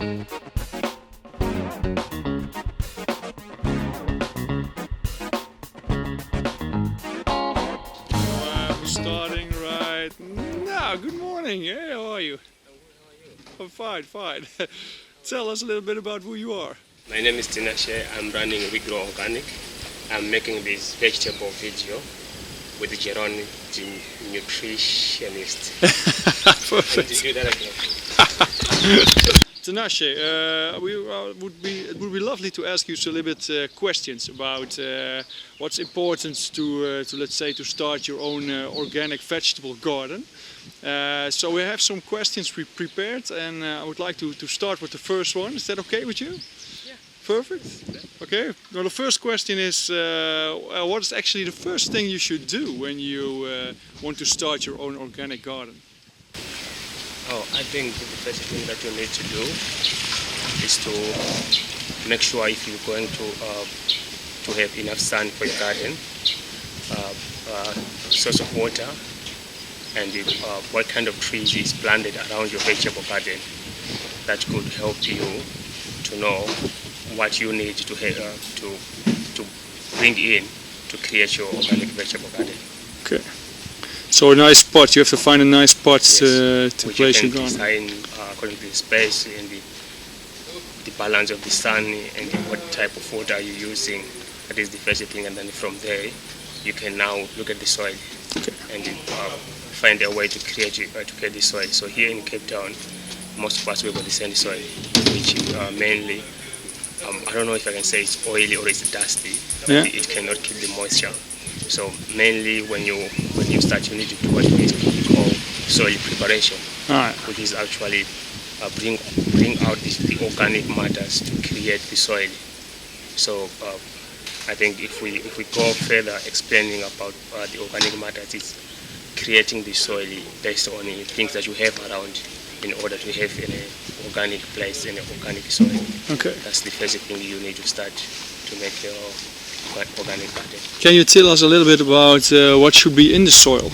Starting right now. Good morning. Hey, how are you? I'm fine, fine. Tell us a little bit about who you are. My name is Tinashe. I'm running We Grow Organic. I'm making this vegetable video with Jeroen, the nutritionist. Perfect. Did you do that again? Tinashe, it would be lovely to ask you a little bit questions about what's important to let's say to start your own organic vegetable garden. So we have some questions prepared, and I would like to start with the first one. Is that okay with you? Yeah. Perfect. Okay. Well, the first question is, what is actually the first thing you should do when you want to start your own organic garden? Oh, I think the first thing that you need to do is to make sure if you're going to have enough sun for your garden, source of water, and what kind of trees is planted around your vegetable garden. That could help you to know what you need to bring in to create your organic vegetable garden. Okay. So a nice spot. You have to find a nice spot to place your garden. Design according to the space and the balance of the sun and what type of water you're using. That is the first thing, and then from there you can now look at the soil. Okay. And find a way to create the soil. So here in Cape Town, most of us we've got the sandy soil, which mainly, I don't know if I can say it's oily or it's dusty. Yeah. It cannot keep the moisture. So mainly when you start, you need to do what we call soil preparation, which is actually bring out the organic matters to create the soil. So I think if we go further explaining about the organic matters, it's creating the soil based on the things that you have around in order to have an organic place and an organic soil. Okay. That's the first thing you need to start to make your organic garden. Can you tell us a little bit about what should be in the soil?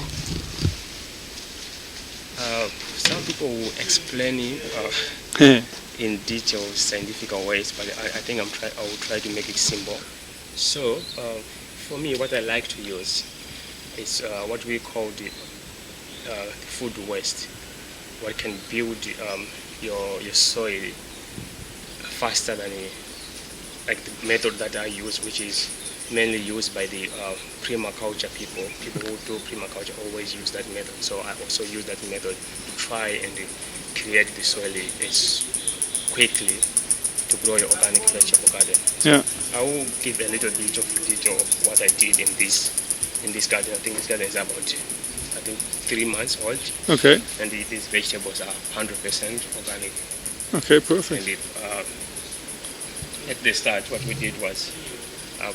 Some people will explain it in detail, scientific ways, but I think I will try to make it simple. So for me, what I like to use is what we call the food waste. What can build your soil faster than like the method that I use, which is mainly used by the permaculture people. People who do permaculture always use that method. So I also use that method to try and create the soil as quickly to grow your organic vegetable garden. Yeah. I will give a little bit of detail of what I did in this garden. I think this garden is about 3 months old. Okay. And these vegetables are 100% organic. Okay, perfect. And at the start, what we did was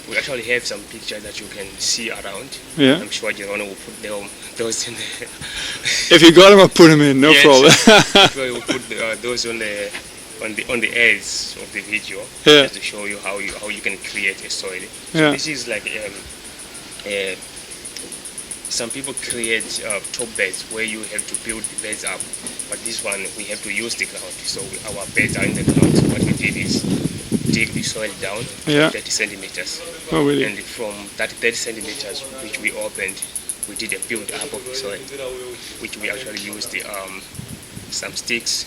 we actually have some pictures that you can see around. Yeah. I'm sure Jeroen will put those in there. If you got them, I'll put them in. No problem. We will put those on the edge of the video, Yeah. just to show you how you can create a soil. So Yeah. this is like some people create top beds where you have to build the beds up, but this one we have to use the ground. So our beds are in the ground. So what we did is dig the soil down 30 centimeters. Oh, really? And from that 30 centimeters which we opened, we did a build up of the soil, which we actually used some sticks.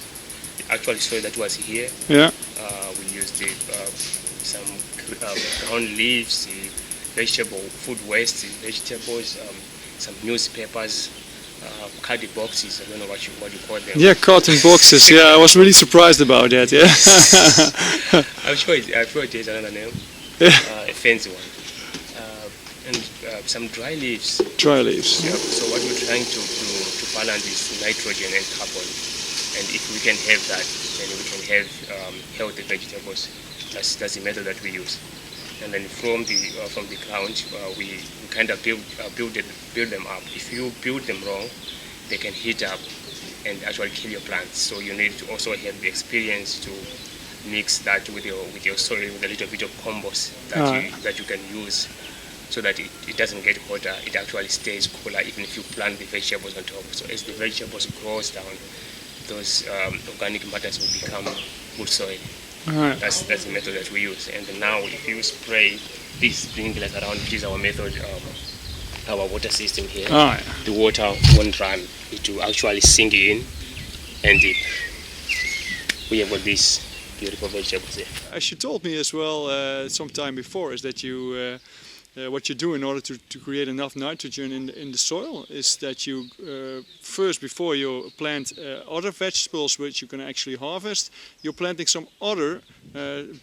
The actual soil that was here, Yeah. we used some ground leaves, vegetable food waste, vegetables, some newspapers, cardboard boxes. I don't know what you call them. Yeah, carton boxes. Yeah, I was really surprised about that. Yeah. I'm sure it is another name. Yeah. A fancy one. And some dry leaves. Dry leaves. Yeah. So what we're trying to balance is nitrogen and carbon. And if we can have that, then we can have healthy vegetables. That's the method that we use. And then from the ground, we kind of build them up. If you build them wrong, they can heat up and actually kill your plants. So you need to also have the experience to mix that with your soil with a little bit of compost that you can use, so that it doesn't get hotter. It actually stays cooler even if you plant the vegetables on top. So as the vegetables grows down, those organic matters will become good soil. Alright. That's the method that we use. And then now if you spray these sprinklers around, which is our method, our water system here, Alright. the water won't run. It will actually sink in, and we have got these beautiful vegetables here. As you told me as well some time before, is that you what you do in order to create enough nitrogen in the soil is that you first, before you plant other vegetables which you can actually harvest, you're planting some other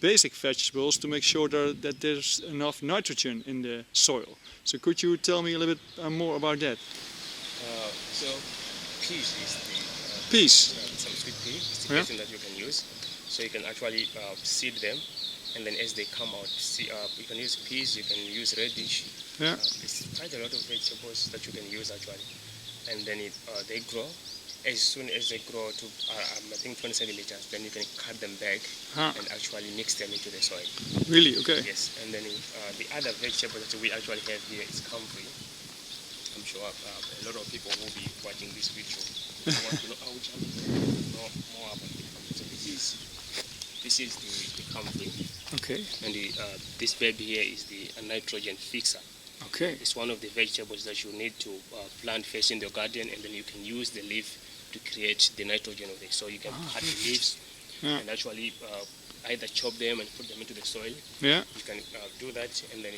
basic vegetables to make sure that there's enough nitrogen in the soil. So could you tell me a little bit more about that? So peas is the Peas. Some sweet pea is the person that you can use. So you can actually seed them, and then as they come out, you can use peas, you can use radish. Yeah. There's quite a lot of vegetables that you can use actually, and then they grow. As soon as they grow to I think 20 centimeters, then you can cut them back and actually mix them into the soil. Really? Okay. Yes, and then the other vegetable that we actually have here is comfrey. I'm sure a lot of people will be watching this video. I want to know more about the comfrey. So this is the comfrey. Okay. And this baby here is the nitrogen fixer. Okay. It's one of the vegetables that you need to plant first in the garden, and then you can use the leaf to create the nitrogen of it. So you can cut the leaves and actually either chop them and put them into the soil. Yeah. You can do that, and then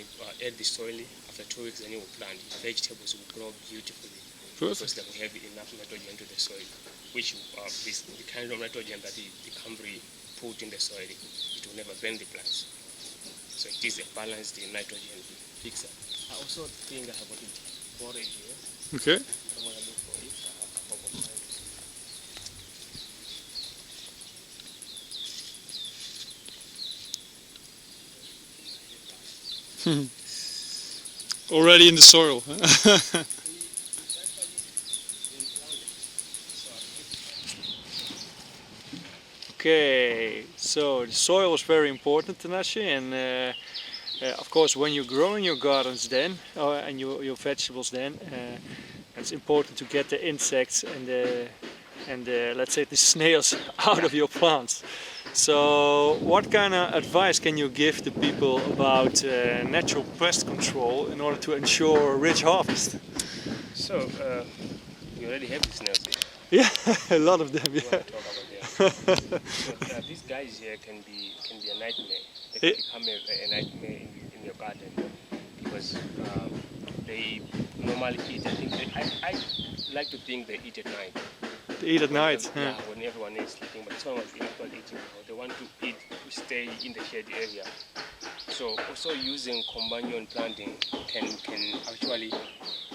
add the soil. After 2 weeks, then you will plant. The vegetables will grow beautifully. Perfect. Because they will have enough nitrogen into the soil, which is the kind of nitrogen that the comfrey put in the soil. It will never burn the plants. So it is a balanced nitrogen fixer. I also think I have got it forage here. Okay. I want to look for it. I have a hope of finding it. Already in the soil. Okay, so the soil is very important, Tanashe, and of course when you're growing your gardens then, and your vegetables then, it's important to get the insects and the let's say the snails out of your plants. So what kind of advice can you give to people about natural pest control in order to ensure a rich harvest? So you already have the snails here. Yeah, a lot of them. You Yeah. want to talk about them. So these guys here can be a nightmare. They can become a nightmare in your garden because they normally eat. I like to think they eat at night. They eat at night. Yeah, when everyone is sleeping. But this one was actually eating. They want to eat to stay in the shade area. So also using companion planting can actually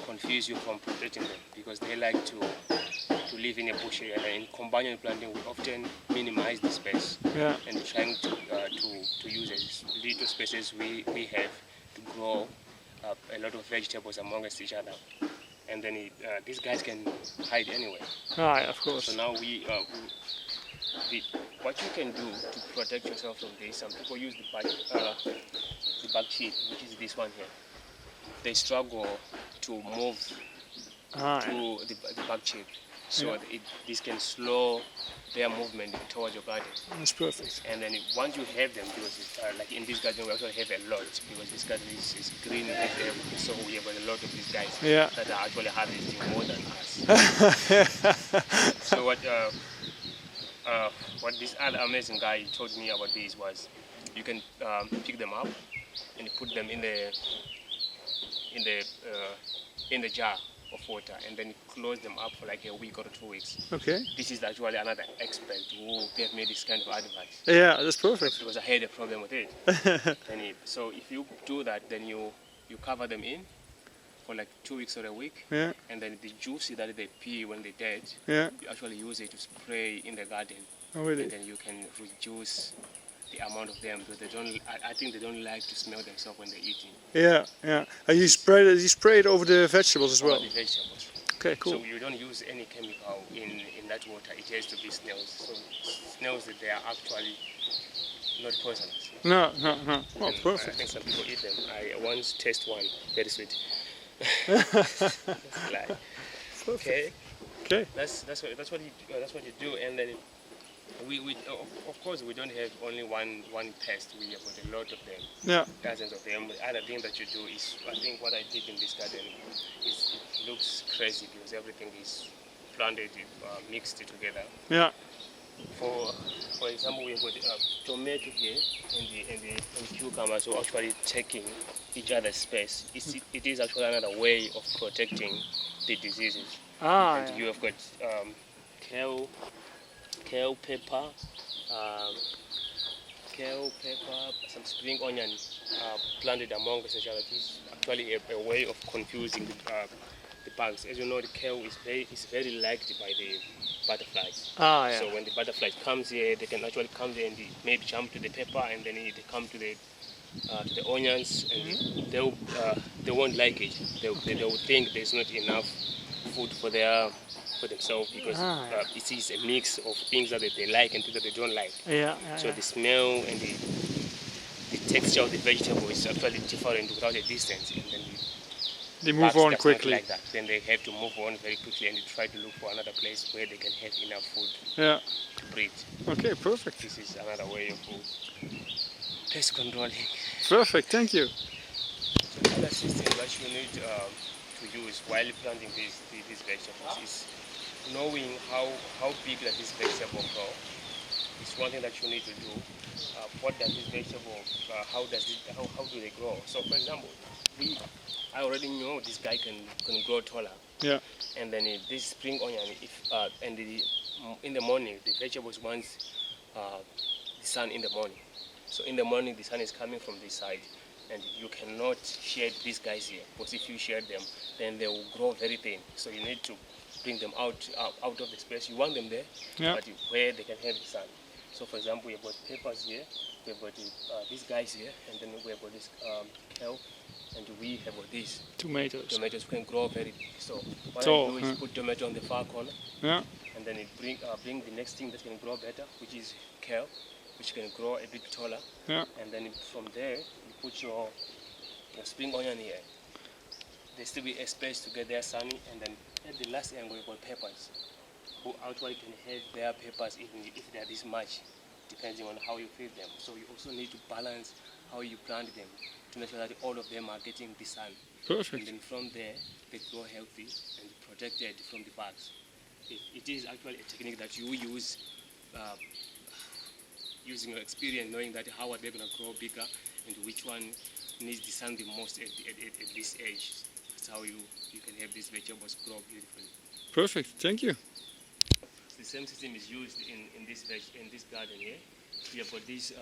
confuse you from protecting them because they like to live in a bush area. And in companion planting, we often minimize the space Yeah. and trying to use as little spaces we have to grow a lot of vegetables amongst each other. And then these guys can hide anywhere. Ah, of course. So now what you can do to protect yourself from this, some people use the back sheet, which is this one here. They struggle to move to the back sheet. So this can slow their movement towards your garden. That's perfect. And then once you have them, because like in this garden we also have a lot, because this garden is green, so we have a lot of these guys that are actually harvesting more than us. So what this other amazing guy told me about this was, you can pick them up and put them in the jar of water and then close them up for like a week or 2 weeks. Okay. This is actually another expert who gave me this kind of advice. Yeah, that's perfect. Because I had a problem with it. So if you do that, then you cover them in for like 2 weeks or a week. Yeah. And then the juice that they pee when they're dead, Yeah. you actually use it to spray in the garden. Oh, really? And then you can reduce the amount of them, because I think they don't like to smell themselves when they're eating. Yeah, yeah. And you spray it over the vegetables as well? Over the vegetables. Okay, cool. So you don't use any chemical in that water. It has to be snails. So snails, that they are actually not poisonous. No. Oh, And perfect. I think some people eat them. I once tasted one, very sweet. Okay. Okay. That's what you do, and then Of course, we don't have only one pest. We have got a lot of them, Yeah. dozens of them. The other thing that you do is, I think what I did in this garden is it looks crazy because everything is planted, mixed together. Yeah. For example, we've got tomato here and cucumbers who are actually taking each other's space. It is actually another way of protecting the diseases. And Yeah. you have got kale pepper, some spring onion planted among each other. It is actually a way of confusing the bugs. As you know, the kale is very liked by the butterflies. Yeah. So when the butterflies comes here, they can actually come there and maybe jump to the pepper, and then they come to the onions, and they won't like it. They will think there's not enough food for themselves because it is a mix of things that they like and things that they don't like. Yeah. So the smell and the texture of the vegetable is actually different without a distance, and then They move on not quickly. like that. Then they have to move on very quickly and they try to look for another place where they can have enough food Yeah. to breed. Okay, perfect. This is another way of pest controlling. Perfect, thank you. Another system that you need to use while planting these vegetables is knowing how big that this vegetable grow. It's one thing that you need to do. What does this vegetable? How do they grow? So, for example, I already know this guy can grow taller. Yeah. And then this spring onion, in the morning, the vegetables want the sun in the morning. So in the morning, the sun is coming from this side, and you cannot shade these guys here, because if you shade them, then they will grow very thin. So you need to bring them out of the space. You want them there, but where they can have the sun. So for example, we have got peppers here, we have got these guys here, and then we have got this kale, and we have got these Tomatoes. tomatoes can grow very big. So what Tall, I do is put tomato on the far corner, Yeah. and then it bring the next thing that can grow better, which is kale, which can grow a bit taller. Yeah. And then from there you put your spring onion here. There still be a space to get their sunny, and then at the last end we've got peppers, who actually can have their peppers even if they are this much, depending on how you feed them. So you also need to balance how you plant them to make sure that all of them are getting the sun. And Perfect. then from there, they grow healthy and protected from the bugs. It is actually a technique that you use using your experience, knowing that how are they going to grow bigger and which one needs the sun the most at this age. That's how you can have these vegetables grow beautifully. Perfect, thank you. The same system is used in this garden here. We have got these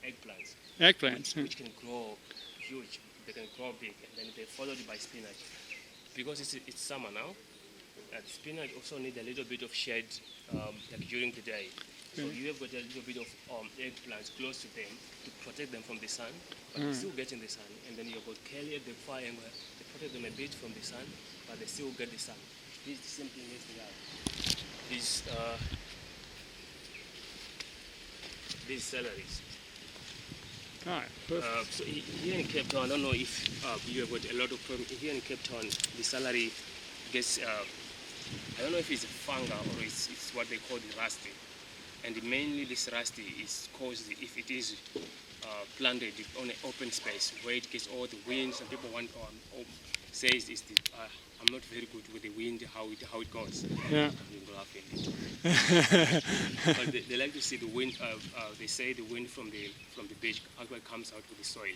eggplants. Eggplants. Which can grow huge. They can grow big, and then they're followed by spinach. Because it's summer now, spinach also need a little bit of shade like during the day. So you have got a little bit of eggplants close to them to protect them from the sun, but they're still getting the sun. And then you've got kale at the far angle, they protect them a bit from the sun, but they still get the sun. This is the same thing as they are. These celeries. Perfect. So here in Cape Town, I don't know if you have got a lot of problems. Here in Cape Town, the celery gets, I don't know if it's a fungi or it's what they call the rusty. And mainly this rusty is caused if it is planted on an open space where it gets all the wind. Some people says it's the, I'm not very good with the wind, how it goes. Yeah. But they like to see the wind. They say the wind from the beach actually comes out with the soil,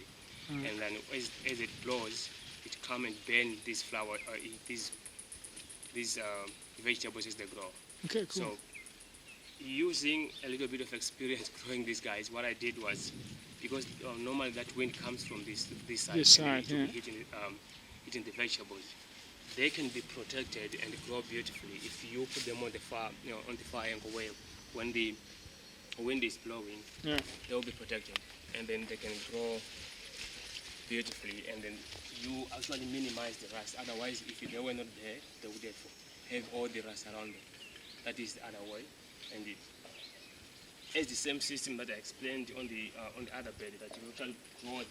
and then as it blows, it comes and burn these these vegetables as they grow. Okay, cool. So using a little bit of experience growing these guys, what I did was, because normally that wind comes from this side, This side, and it will be hitting the vegetables. They can be protected and grow beautifully if you put them on the far angle where when the wind is blowing, they will be protected, and then they can grow beautifully, and then you actually minimize the rust. Otherwise, if they were not there, they would have all the rust around them. That is the other way, and it's the same system that I explained on the other bed, that you actually grow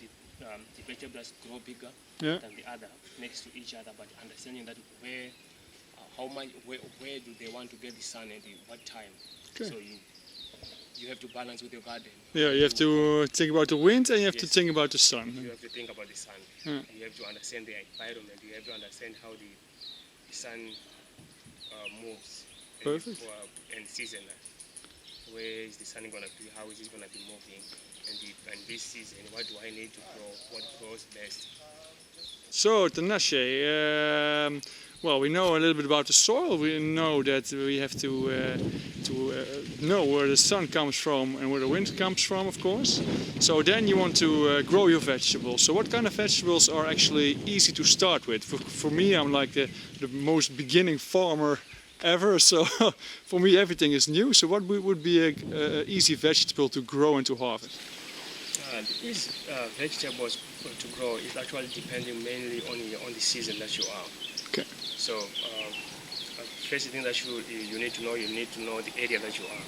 the vegetables grow bigger than the other next to each other, but understanding that where how much, where do they want to get the sun and what time. Okay. So you have to balance with your garden. Yeah, you have to think about the wind and you have to Yes. think about the sun. You have to think about the sun. Yeah. You have to understand the environment. You have to understand how the sun moves. Perfect. And season. Where is the sun going to be? How is it going to be moving? And this season, what do I need to grow? What grows best? So, Tinashe, well, we know a little bit about the soil. We know that we have to know where the sun comes from and where the wind comes from, of course. So then you want to grow your vegetables. So what kind of vegetables are actually easy to start with? For me, I'm like the most beginning farmer ever. So for me, everything is new. So what would be a easy vegetable to grow and to harvest? These vegetables to grow is actually depending mainly on the season that you are. Okay. So first thing that you need to know the area that you are.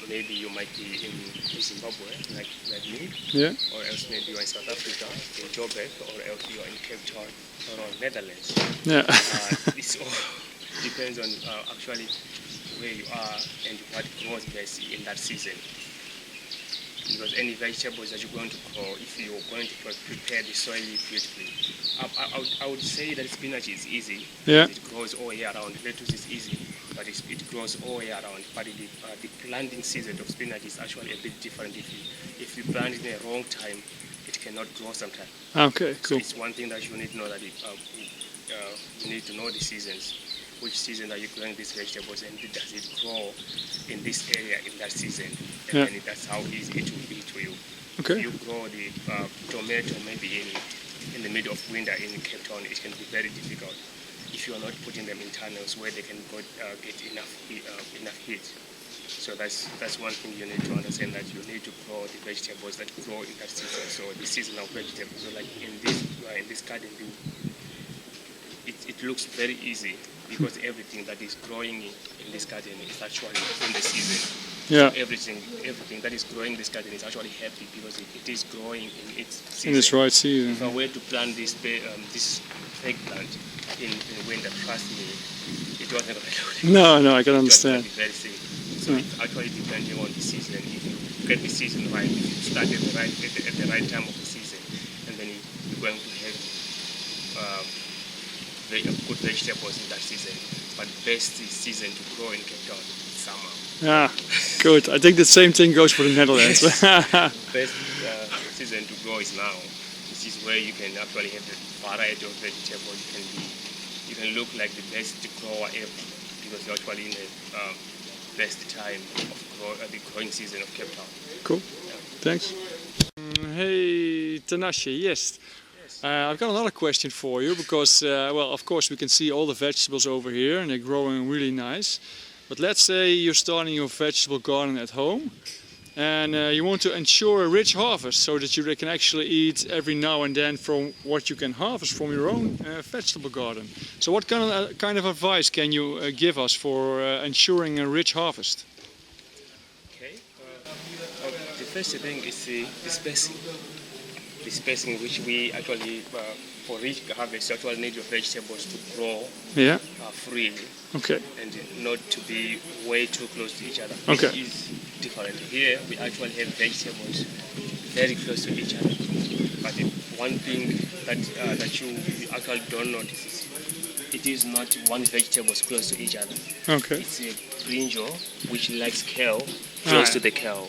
Maybe you might be in Zimbabwe, like me, Yeah. or else maybe you are in South Africa, in Joburg, or else you are in Cape Town or Netherlands. Yeah. It all depends on actually where you are and what grows best in that season. Because any vegetables that you're going to grow, if you're going to prepare the soil beautifully, I would say that spinach is easy. Yeah. It grows all year round. Lettuce is easy, but it grows all year round. But the planting season of spinach is actually a bit different. If you plant it in the wrong time, it cannot grow sometimes. Okay, cool. So it's one thing that you need to know, that you need to know the seasons. Which season are you growing these vegetables, and does it grow in this area in that season? And Yeah. then that's how easy it will be to you. Okay. If you grow the tomato maybe in the middle of winter in Cape Town, it can be very difficult if you are not putting them in tunnels where they can get enough heat. So that's one thing you need to understand, that you need to grow the vegetables that grow in that season. So the seasonal vegetables. So like in this garden, it looks very easy because everything that is growing in this garden is actually in the season. Yeah. So everything that is growing in this garden is actually happy because it is growing in its season. In this right season. If I were to plant this eggplant in winter, trust me, it wasn't going to look like No, I can it was understand. going to be very sick. So it's actually depending on the season. If you get the season right, if you start at the right time of the season, and then you're going to have good vegetables in that season. But best season to grow in Cape Town is summer. Yeah, good. I think the same thing goes for the Netherlands. Best season to grow is now. This is where you can actually have a variety of vegetables. You can look like the best grower ever because you're actually in the best time of the growing season of Cape Town. Cool. Thanks. Hey, Tinashe, yes. I've got another question for you because, well, of course we can see all the vegetables over here and they're growing really nice. But let's say you're starting your vegetable garden at home and you want to ensure a rich harvest so that you can actually eat every now and then from what you can harvest from your own vegetable garden. So what kind of advice can you give us for ensuring a rich harvest? Okay. The first thing is the spacing. The spacing which we actually, for rich harvest, you actually need your vegetables to grow freely. Okay. And not to be way too close to each other. Okay. Which is different. Here we actually have vegetables very close to each other. But one thing that you actually don't notice is it is not one vegetable close to each other. Okay. It's a brinjal which likes kale close to the kale.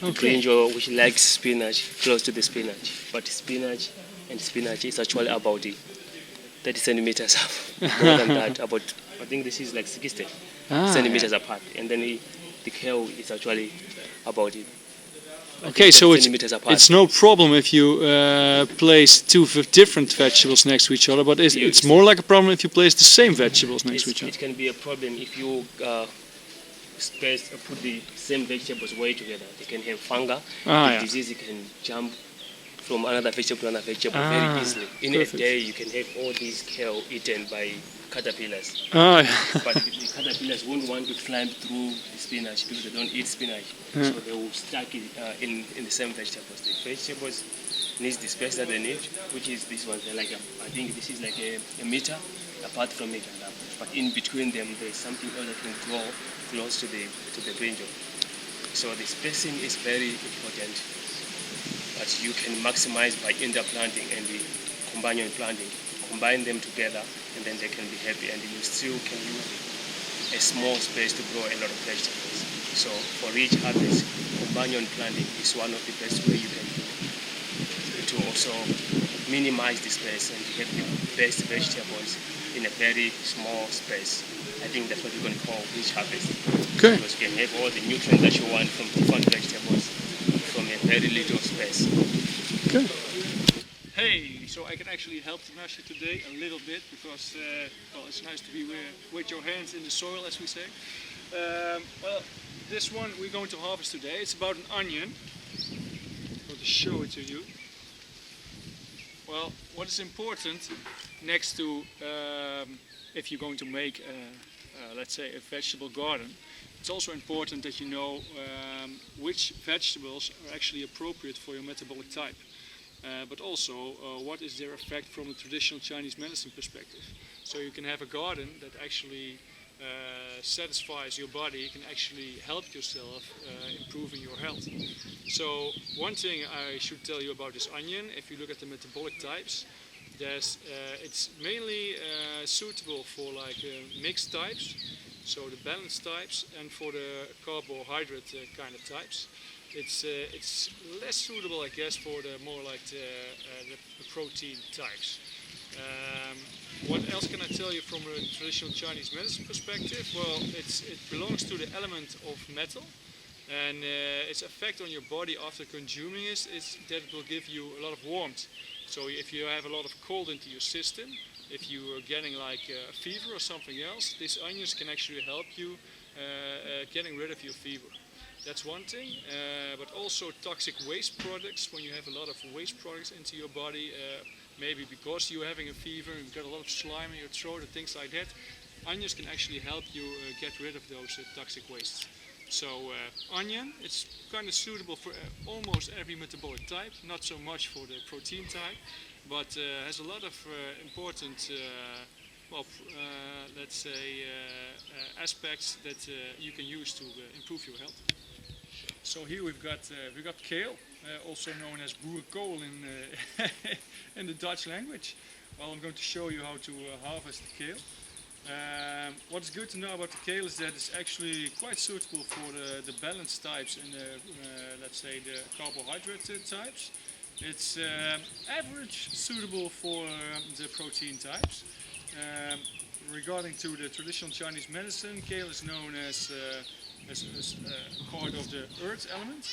Okay. Brinjal which likes spinach close to the spinach. But spinach and spinach is actually about 30 centimeters more than that. About, I think this is like 60 centimeters apart. And then the kale is actually about Okay, so centimeters apart. it's no problem if you place two different vegetables next to each other, but it's more like a problem if you place the same vegetables next to each other. It can be a problem if you put the same vegetables way together. They can have fungi. The disease can jump from another vegetable to another vegetable very easily. In a day, you can have all these kale eaten by caterpillars. But the caterpillars won't want to climb through the spinach because they don't eat spinach. So they will stack it in the same vegetables. The vegetables need the space that they need, which is this one. They're like I think this is like a meter. apart from it and that. But in between them, there's something else that can grow close to the brinjal. So the spacing is very important, but you can maximize by interplanting and the companion planting. Combine them together, and then they can be happy, and you still can use a small space to grow a lot of vegetables. So for rich harvest, companion planting is one of the best way you can do to also minimize the space and get the best vegetables in a very small space. I think that's what we're going to call rich harvest. Okay. Because you can have all the nutrients that you want from different vegetables from a very little space. Okay. Hey, so I can actually help Tinashe today a little bit because well, it's nice to be with your hands in the soil, as we say. Well, this one we're going to harvest today. It's about an onion. I'm going to show it to you. Well, what is important next to if you're going to make, let's say, a vegetable garden, it's also important that you know which vegetables are actually appropriate for your metabolic type. But also, what is their effect from a traditional Chinese medicine perspective? So you can have a garden that actually satisfies your body, can actually help yourself improving your health. So one thing I should tell you about this onion, if you look at the metabolic types, it's mainly suitable for like mixed types, so the balanced types, and for the carbohydrate kind of types. It's less suitable, I guess, for the more like the protein types. What else can I tell you from a traditional Chinese medicine perspective? Well, it belongs to the element of metal, and its effect on your body after consuming it is that it will give you a lot of warmth. So if you have a lot of cold into your system, if you are getting like a fever or something else, these onions can actually help you getting rid of your fever. That's one thing, but also toxic waste products. When you have a lot of waste products into your body, maybe because you're having a fever and you've got a lot of slime in your throat and things like that, onions can actually help you get rid of those toxic wastes. So onion, it's kind of suitable for almost every metabolic type, not so much for the protein type, but has a lot of important let's say aspects that you can use to improve your health. So here we've got kale, also known as boerenkool in in the Dutch language. Well, I'm going to show you how to harvest the kale. What's good to know about the kale is that it's actually quite suitable for the balanced types and let's say the carbohydrate types. It's average suitable for the protein types. Regarding to the traditional Chinese medicine, kale is known as part of the earth element,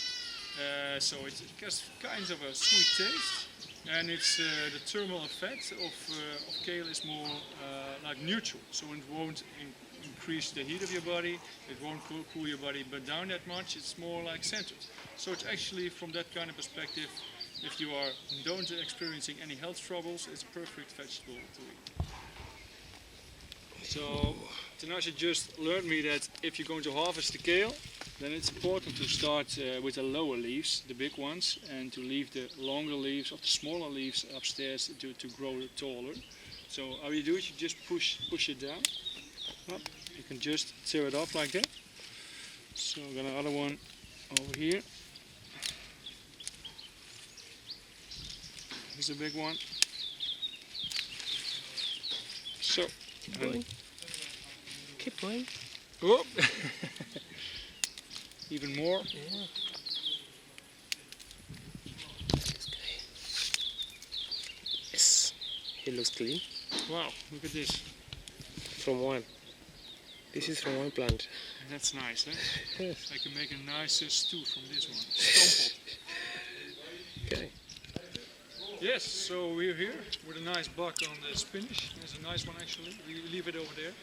so it has kind of a sweet taste, and it's the thermal effect of kale is more like neutral, so it won't increase the heat of your body, it won't cool your body but down that much, it's more like centered. So it's actually, from that kind of perspective, if you don't experiencing any health troubles, it's a perfect vegetable to eat. So Tinashe just learned me that if you're going to harvest the kale, then it's important to start with the lower leaves, the big ones, and to leave the longer leaves or the smaller leaves upstairs to grow taller. So how you do it, you just push it down. Up. You can just tear it off like that. So I've got another one over here. Here's a big one. So. Keep going. Oh. Even more. Yeah. Yes, he looks clean. Wow, look at this. From one. This is from one plant. That's nice, eh? Yes. I can make a nice stew from this one. Stompot. Okay. Yes, so we're here with a nice buck on the spinach. There's a nice one actually. We leave it over there.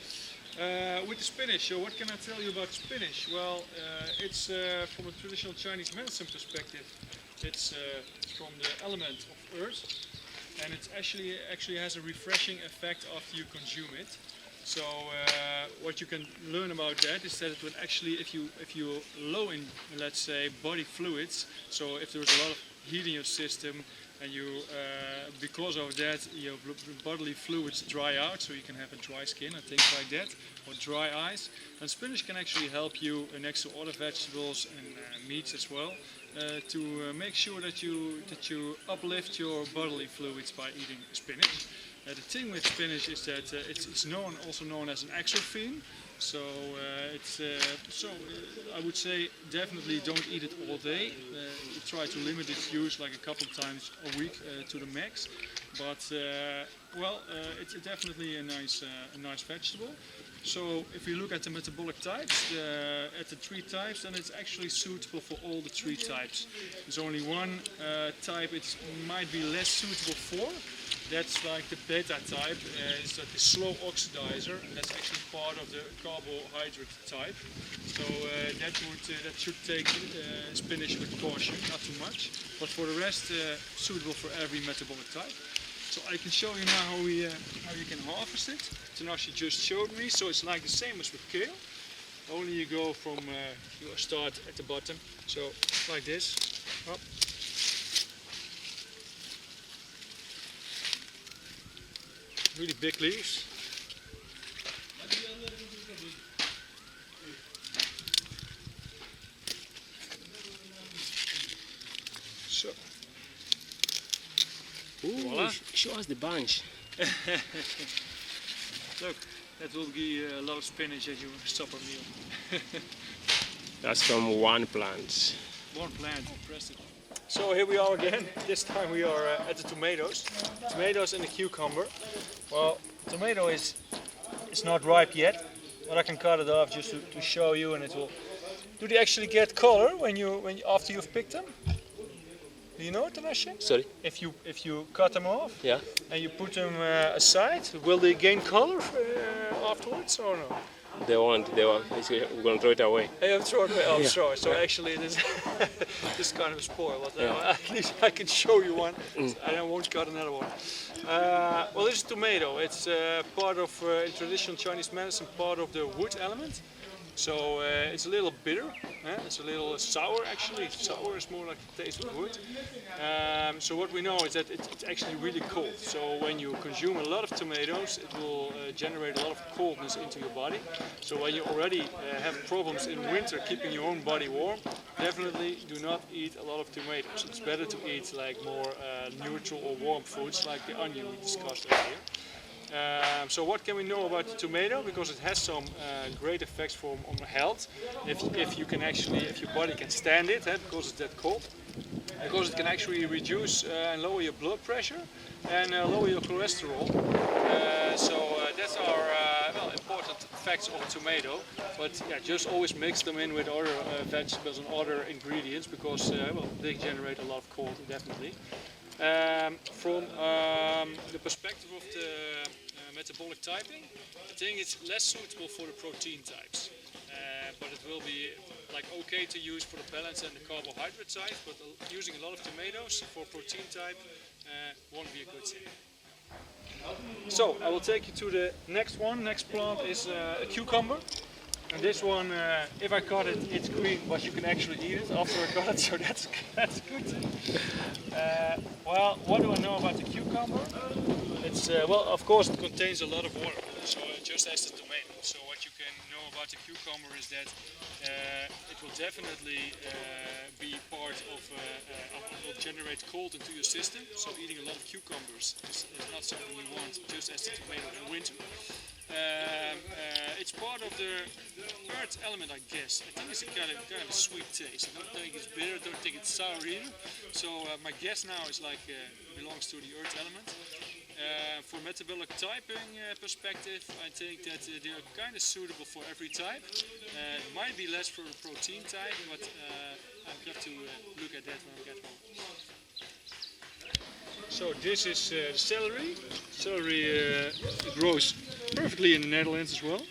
With the spinach, so what can I tell you about spinach? Well, it's from a traditional Chinese medicine perspective. It's from the element of earth, and it actually has a refreshing effect after you consume it. So what you can learn about that is that it will actually, if you're low in, let's say, body fluids, so if there's a lot of heat in your system, and you, because of that, your bodily fluids dry out, so you can have a dry skin and things like that, or dry eyes. And spinach can actually help you next to other vegetables and meats as well, to make sure that you uplift your bodily fluids by eating spinach. The thing with spinach is that it's also known as an exophene. So I would say definitely don't eat it all day. Try to limit its use like a couple of times a week to the max. But it's definitely a nice vegetable. So if you look at the metabolic types, at the 3 types, then it's actually suitable for all the 3 types. There's only one type it might be less suitable for. That's like the beta type, it's like the slow oxidizer, and that's actually part of the carbohydrate type. So that should take spinach with caution, not too much. But for the rest, suitable for every metabolic type. So I can show you now how you can harvest it. So now she just showed me. So it's like the same as with kale. Only you go from you start at the bottom. So like this, up. Really big leaves. So. Ooh, voila. Show us the bunch. Look, that will give a lot of spinach at your supper meal. That's from one plant. One plant, impressive. So here we are again. This time we are at the tomatoes. Tomatoes and the cucumber. Well, tomato is not ripe yet, but I can cut it off just to show you, and it will. Do they actually get color after you've picked them? Do you know it, Tanashe? Sorry? If you cut them off, Yeah. and you put them aside, will they gain color afterwards or no? They won't. We're going to throw it away. Hey, I'm throwing it away. Oh, Yeah. sorry. So actually, this is kind of a spoil. But at least I can show you one, and I won't cut another one. Well, this is tomato. It's part of in traditional Chinese medicine, part of the wood element. So it's a little bitter. It's a little sour actually. Sour is more like the taste of wood. So what we know is that it's actually really cold. So when you consume a lot of tomatoes, it will generate a lot of coldness into your body. So when you already have problems in winter keeping your own body warm, definitely do not eat a lot of tomatoes. It's better to eat like more neutral or warm foods like the onion we discussed earlier. So what can we know about the tomato? Because it has some great effects on health. If your body can stand it, because it's that cold. Because it can actually reduce and lower your blood pressure and lower your cholesterol. That's our important facts of tomato. But yeah, just always mix them in with other vegetables and other ingredients because they generate a lot of cold, definitely. From the perspective of the metabolic typing, I think it's less suitable for the protein types, but it will be like okay to use for the balance and the carbohydrate type, but using a lot of tomatoes for protein type won't be a good thing. So I will take you to the next one. Next plant is a cucumber. And this one, if I cut it, it's green, but you can actually eat it after I cut it, so that's good. Well, what do I know about the cucumber? It's of course, it contains a lot of water, so just as the tomato. So what you can know about the cucumber is that it will definitely be part of, will generate cold into your system. So eating a lot of cucumbers is not something you want, just as the tomato in winter. It's part of the earth element, I guess. I think it's a kind of a sweet taste. I don't think it's bitter, I don't think it's sour either. So my guess now is like belongs to the earth element. For metabolic typing perspective, I think that they're kind of suitable for every type. Might be less for the protein type, but I've got to look at that when I get home. So this is celery. Celery grows perfectly in the Netherlands as well.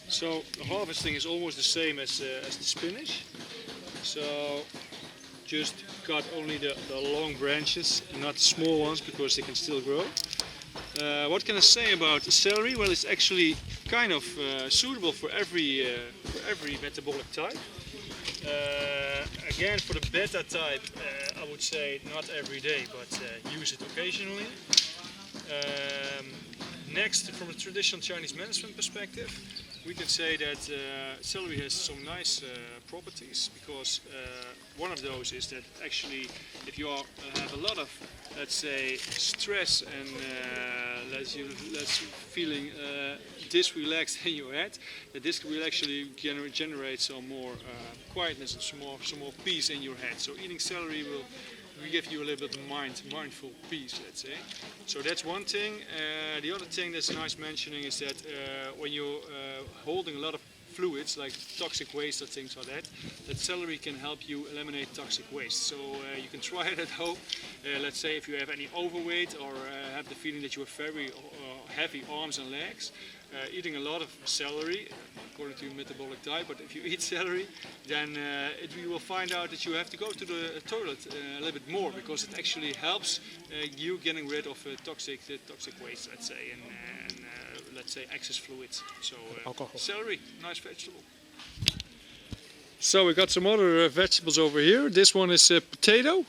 So the harvesting is almost the same as the spinach. So just cut only the long branches, not the small ones, because they can still grow. What can I say about the celery? Well, it's actually kind of suitable for every metabolic type. Again, for the beta type, I would say not every day, but use it occasionally. Next, from a traditional Chinese medicine perspective, we can say that celery has some nice properties, because one of those is that actually if you have a lot of, let's say, stress and let's feeling disrelaxed in your head, that this will actually generate some more quietness and some more peace in your head. So eating celery will give you a little bit of mindful peace, let's say. So that's one thing. The other thing that's nice mentioning is that when you're holding a lot of fluids like toxic waste or things like that, that celery can help you eliminate toxic waste. So you can try it at home. Let's say if you have any overweight or have the feeling that you have very heavy arms and legs, eating a lot of celery, according to your metabolic type, but if you eat celery, then you will find out that you have to go to the toilet a little bit more, because it actually helps you getting rid of toxic waste, let's say, and let's say excess fluids. So celery, nice vegetable. So we got some other vegetables over here. This one is potato.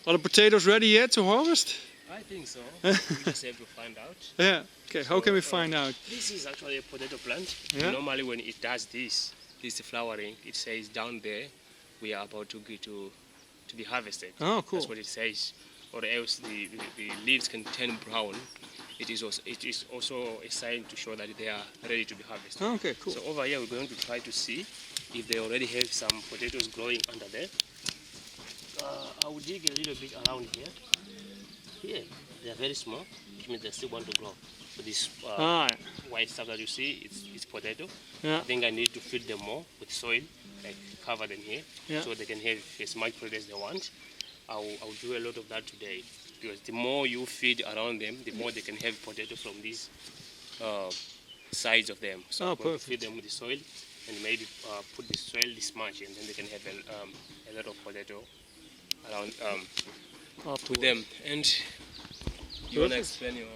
Are the potatoes ready yet to harvest? I think so. We just have to find out. Yeah. Okay. How can we find out? This is actually a potato plant. Yeah. Normally, when it does this flowering, it says down there we are about to be harvested. Oh, cool. That's what it says. Or else the leaves can turn brown. It is also a sign to show that they are ready to be harvested. Oh, okay, cool. So over here, we're going to try to see if they already have some potatoes growing under there. I will dig a little bit around here. Here, they are very small, which means they still want to grow. So this white stuff that you see, it's potato. Yeah. I think I need to feed them more with soil, like cover them here, so they can have as much food as they want. I'll do a lot of that today, because the more you feed around them, the more they can have potato from these sides of them. So I'm going to feed them with the soil, and maybe put the soil this much, and then they can have a lot of potato around with them. And you want to explain your...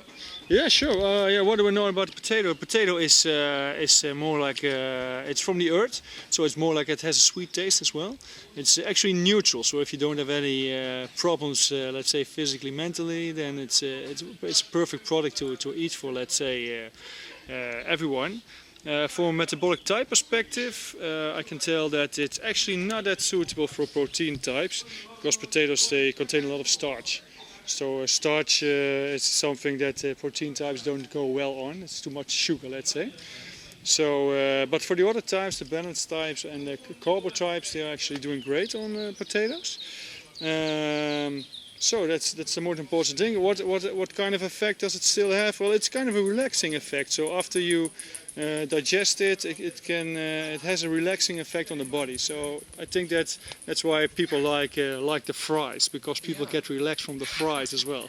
Yeah, sure. Yeah, what do we know about potato? Potato is more like it's from the earth, so it's more like it has a sweet taste as well. It's actually neutral, so if you don't have any problems, let's say physically, mentally, then it's a perfect product to eat for, let's say, everyone. From a metabolic type perspective, I can tell that it's actually not that suitable for protein types, because potatoes, they contain a lot of starch. So starch is something that protein types don't go well on. It's too much sugar, let's say. So, but for the other types, the balanced types and the carbo types, they are actually doing great on potatoes. So that's the most important thing. What kind of effect does it still have? Well, it's kind of a relaxing effect. So after you digest it, it has a relaxing effect on the body. So I think that's why people like the fries, because people get relaxed from the fries as well.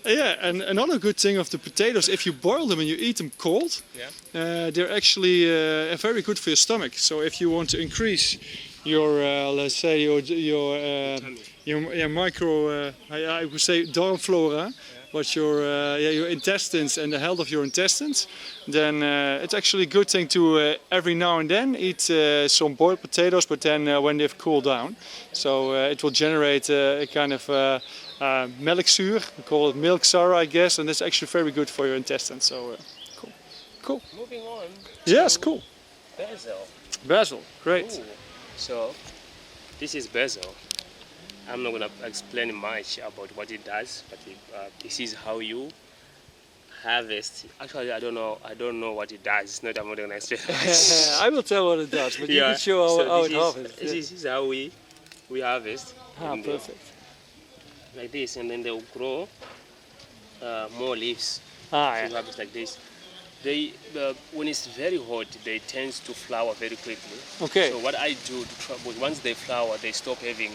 Yeah, and another good thing of the potatoes, if you boil them and you eat them cold, they're actually very good for your stomach. So if you want to increase your let's say your micro, I would say darm flora, but your intestines and the health of your intestines, then it's actually a good thing to every now and then eat some boiled potatoes, but then when they've cooled down. So it will generate a kind of melkzuur, we call it milk sour, I guess, and that's actually very good for your intestines. So cool. Moving on. Yes, cool. Basil. Basil, great. Ooh. So this is basil. I'm not going to explain much about what it does, but this is how you harvest. Actually, I don't know what it does. I'm not going to explain. I will tell what it does, but you can show how it harvests. This is how we harvest. Perfect. Like this, and then they will grow more leaves. So you harvest like this. When it's very hot, they tend to flower very quickly. Okay. So what I do, once they flower, they stop having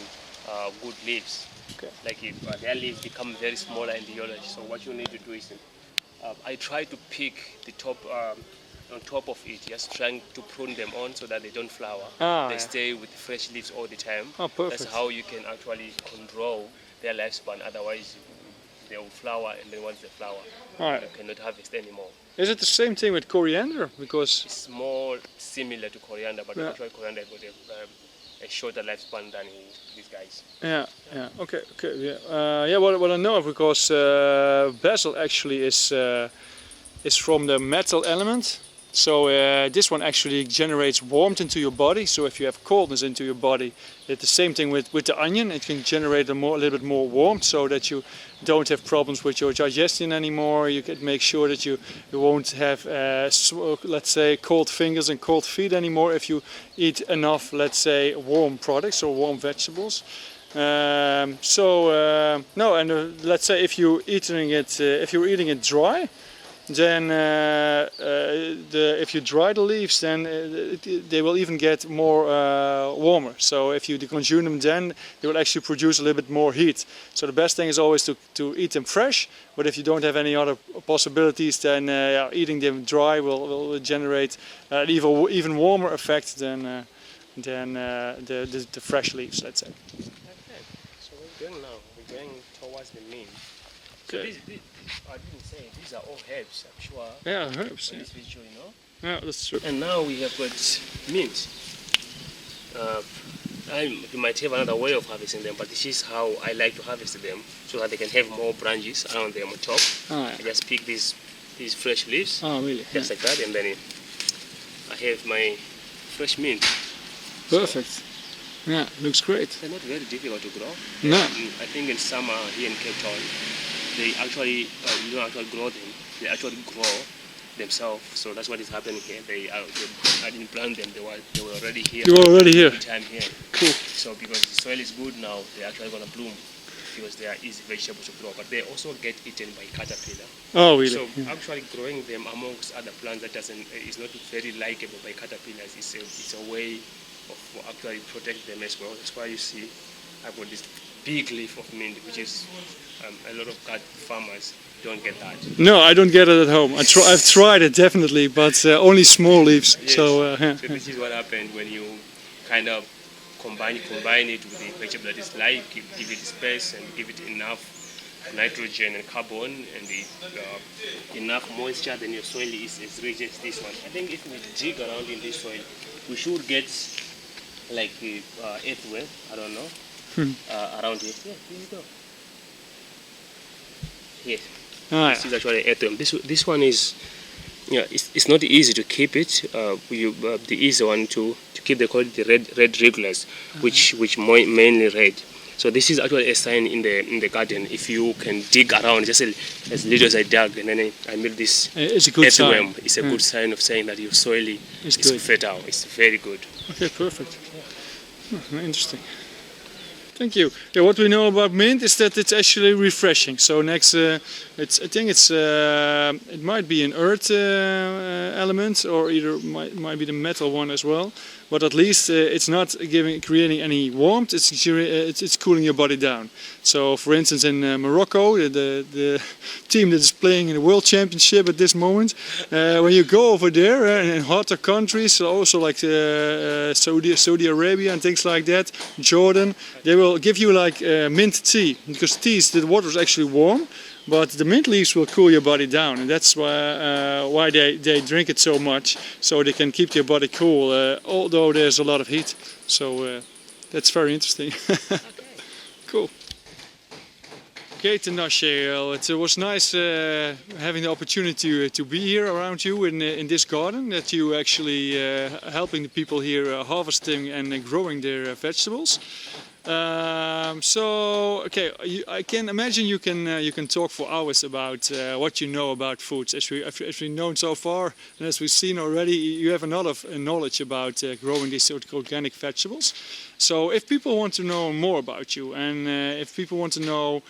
good leaves. Okay. Like their leaves become very smaller and yellowish. So what you need to do is, I try to pick the top, on top of it, just trying to prune them on so that they don't flower. They stay with fresh leaves all the time. Perfect. That's how you can actually control their lifespan. Otherwise, they will flower, and then once they flower, Alright. you cannot harvest anymore. Is it the same thing with coriander? Because It's more similar to coriander, but Yeah. actually coriander has got a shorter lifespan than these guys. yeah. Okay. Yeah. What I know of, because basil actually is from the metal element. So this one actually generates warmth into your body. So if you have coldness into your body, it's the same thing with the onion. It can generate a little bit more warmth, so that you don't have problems with your digestion anymore. You can make sure that you won't have, let's say, cold fingers and cold feet anymore if you eat enough, let's say, warm products or warm vegetables. Let's say if you're eating it dry, then if you dry the leaves, then they will even get more warmer. So if you consume them, then they will actually produce a little bit more heat. So the best thing is always to eat them fresh. But if you don't have any other possibilities, then eating them dry will generate an even warmer effect than the fresh leaves, let's say. Okay, so we're going now. We're going towards the main. So Okay. I didn't say these are all herbs, I'm sure. Yeah, herbs. For Yeah. this video, you know. Yeah, that's true. And now we have got mint. You might have another way of harvesting them, but this is how I like to harvest them, so that they can have more branches around them on top. Ah, yeah. I just pick these fresh leaves, Oh, really? just like that, and then I have my fresh mint. Perfect. Yeah, looks great. They're not very difficult to grow. No. I think in summer here in Cape Town, they actually, you don't actually grow them, they actually grow themselves. So that's what is happening here. I didn't plant them, they were already here. You were already here. Time here. Cool. So because the soil is good now, they're actually going to bloom, because they are easy vegetables to grow. But they also get eaten by caterpillar. Oh, really? So actually growing them amongst other plants that is not very likable by caterpillars. It's a way of actually protect them as well. That's why you see I've got this big leaf of mint, which is a lot of farmers don't get that. No, I don't get it at home. I've tried it definitely, but only small leaves. Yes. So So this is what happened when you kind of combine it with the vegetable that is live, give it space and give it enough nitrogen and carbon and enough moisture, then your soil is as rich as this one. I think if we dig around in this soil, we should get like earthworm, I don't know, around here. Yeah, here you go. Yes, this is actually earthworm. This one is, it's not easy to keep it. The easy one to keep, they call it the red regulars, which mainly red. So this is actually a sign in the garden. If you can dig around, just as little as I dug, and then I made this it's a good earthworm. sign. It's a good sign of saying that your soil is good. fertile. It's very good. Okay, perfect. Interesting. Thank you. Yeah, what we know about mint is that it's actually refreshing. So next, I think it might be an earth element, or either might be the metal one as well. But at least it's not creating any warmth. It's cooling your body down. So, for instance, in Morocco, the team that is playing in the World Championship at this moment, when you go over there in hotter countries, also like Saudi Arabia and things like that, Jordan, they will give you like mint tea, because the water is actually warm. But the mint leaves will cool your body down, and that's why they drink it so much, so they can keep their body cool, although there's a lot of heat. So that's very interesting. Cool. Okay, Tinashe, it was nice having the opportunity to be here around you in this garden, that you actually helping the people here harvesting and growing their vegetables. I can imagine you can talk for hours about what you know about foods. As we've known so far, and as we've seen already, you have a lot of knowledge about growing these sort of organic vegetables. So if people want to know more about you, and if people want to know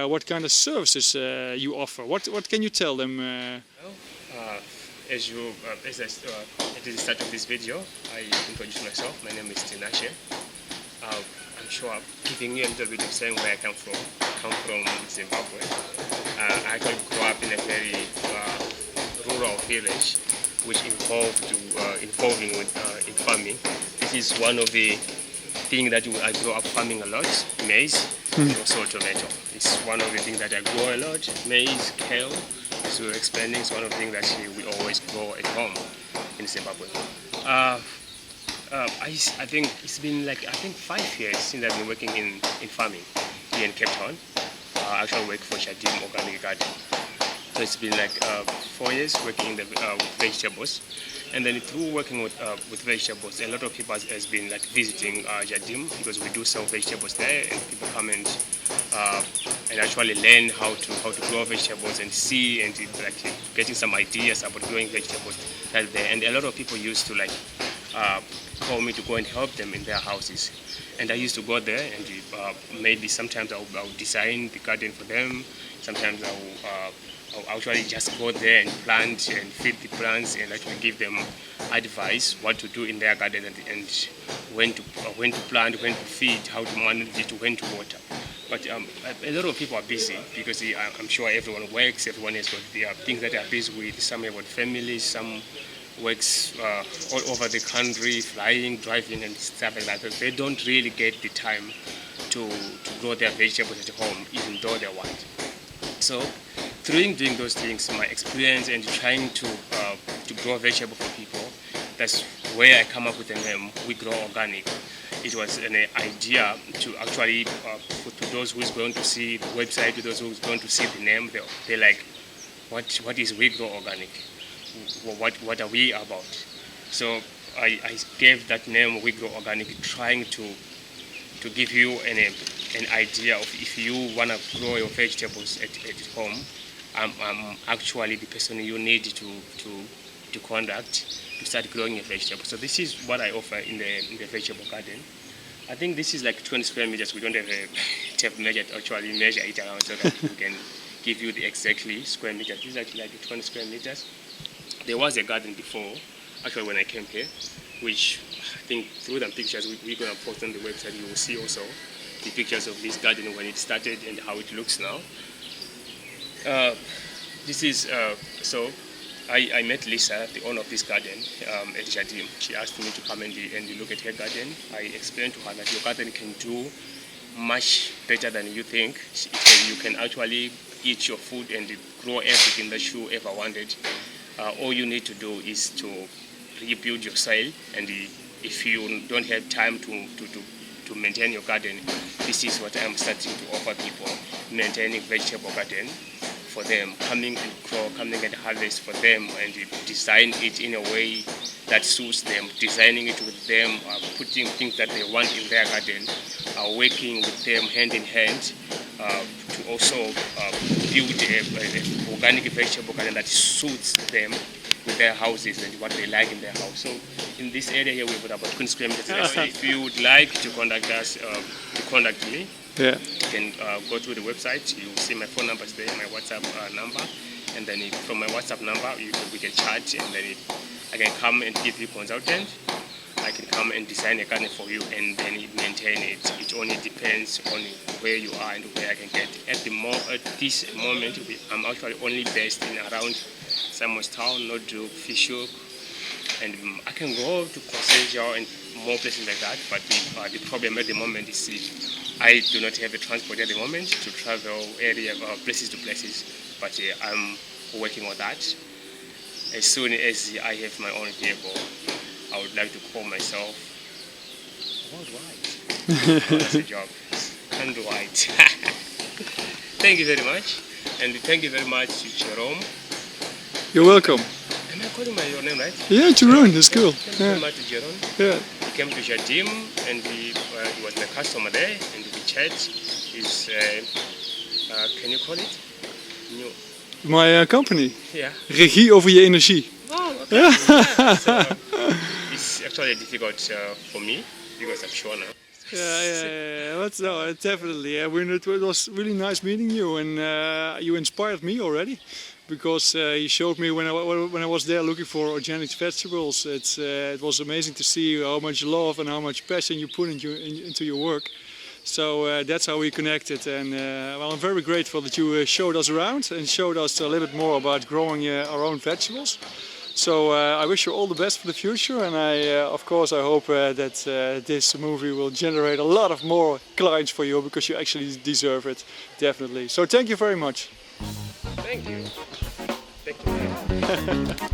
what kind of services you offer, what can you tell them? At the start of this video, I introduced myself. My name is Tinashe. I'm sure I'm giving you a little bit of saying where I come from. I come from Zimbabwe. I grew up in a very rural village, which involving in farming. This is one of the things that I grew up farming a lot: maize and also tomato. it's one of the things that I grow a lot. Maize, kale, so expanding is one of the things that we always grow at home in Zimbabwe. I think it's been 5 years since I've been working in farming here in Cape Town. I actually work for Starten Organic Garden. So it's been 4 years working in with vegetables. And then through working with vegetables, a lot of people has been visiting Jardim, because we do sell vegetables there, and people come and actually learn how to grow vegetables and see and getting some ideas about growing vegetables right there. And a lot of people used to call me to go and help them in their houses. And I used to go there and maybe sometimes I'll design the garden for them. Sometimes I'll actually just go there and plant and feed the plants and actually give them advice what to do in their garden and when to plant, when to feed, how to manage it, when to water. But a lot of people are busy because I'm sure everyone works, everyone has got their things that they are busy with. Some have got families, some works all over the country, flying, driving and stuff like that. They don't really get the time to grow their vegetables at home, even though they want. So through doing those things, my experience and trying to grow vegetable for people, that's where I come up with the name We Grow Organic. It was an idea to actually, to those who is going to see the website, to those who is going to see the name, they're like, what is We Grow Organic? What are we about? So I gave that name We Grow Organic, trying to give you an idea of if you want to grow your vegetables at home. I'm actually the person you need to contact to start growing your vegetables. So this is what I offer in the vegetable garden. I think this is 20 square meters. We don't have a tape measure to actually measure it around so that we can give you the exactly square meters. This is actually 20 square meters. There was a garden before, actually when I came here, which I think through the pictures we're going to post on the website. You will see also the pictures of this garden when it started and how it looks now. This is, so I met Lisa, the owner of this garden, at Jardim. She asked me to come and look at her garden. I explained to her that your garden can do much better than you think. You can actually eat your food and grow everything that you ever wanted. All you need to do is to rebuild your soil, and if you don't have time to maintain your garden, this is what I'm starting to offer people: maintaining vegetable garden for them, coming and harvest for them, and design it in a way that suits them, designing it with them, putting things that they want in their garden, working with them hand in hand to also build an organic vegetable garden that suits them with their houses and what they like in their house. So in this area here, we've got about 20 square meters. If you would like to contact us, to contact me, you can go to the website. You will see my phone number is there, my WhatsApp number, and then from my WhatsApp number, we can chat, and then I can come and give you consultant. I can come and design a garden for you and then maintain it. It only depends on where you are and where I can get. At this moment, I'm actually only based in around Samuel's Town, Nodru, Fishhook, and I can go to Consentia and more places like that. But the problem at the moment is I do not have the transport at the moment to travel places to places. But I'm working on that. As soon as I have my own vehicle, I would like to call myself worldwide. That's a job. Worldwide. Thank you very much. And thank you very much to Jerome. You're welcome. Am I calling your name right? Yeah, Jeroen, that's cool. Thank you very much to Jerome. Yeah. He came to Jardim and he was my customer there, and we chat. He's, can you call it? New. My company. Yeah. Regie over je energie. Oh, okay. Yeah. So, it's actually difficult for me because I'm sure now. Yeah. But no, definitely. It was really nice meeting you, and you inspired me already, because you showed me when I was there looking for organic vegetables. It was amazing to see how much love and how much passion you put into your work. So that's how we connected, and I'm very grateful that you showed us around and showed us a little bit more about growing our own vegetables. So I wish you all the best for the future, and of course I hope that this movie will generate a lot of more clients for you, because you actually deserve it, definitely. So thank you very much. Thank you. Thank you.